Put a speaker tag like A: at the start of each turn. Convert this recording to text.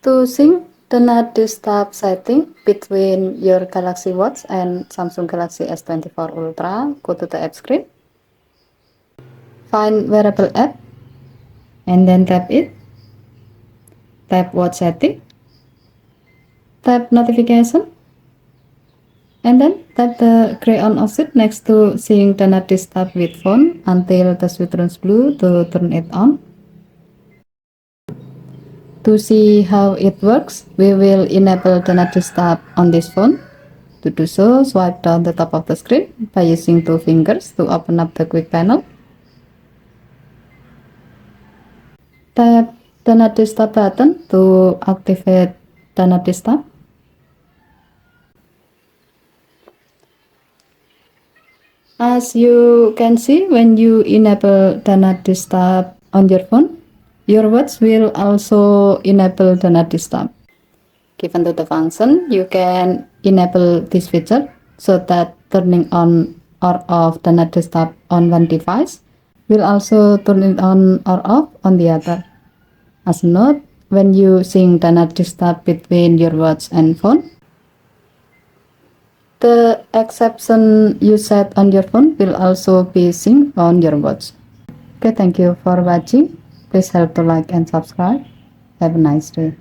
A: To sync the not disturb setting between your Galaxy Watch and Samsung Galaxy S24 Ultra, go to the app screen, find wearable app, and then tap it, tap watch setting, tap notification, and then tap the gray on option next to sync the not disturb with phone until the switch turns blue to turn it on. To see how it works, we will enable the not disturb on this phone. To do so, swipe down the top of the screen by using 2 fingers to open up the quick panel. Tap the not disturb button to activate the not disturb. As you can see, when you enable the not disturb on your phone, your watch will also enable the not disturb. Given to the function, you can enable this feature so that turning on or off the not disturb on one device will also turn it on or off on the other. As a note, when you sync the not disturb between your watch and phone, the exception you set on your phone will also be synced on your watch. Okay, thank you for watching. Please help to like and subscribe. Have a nice day.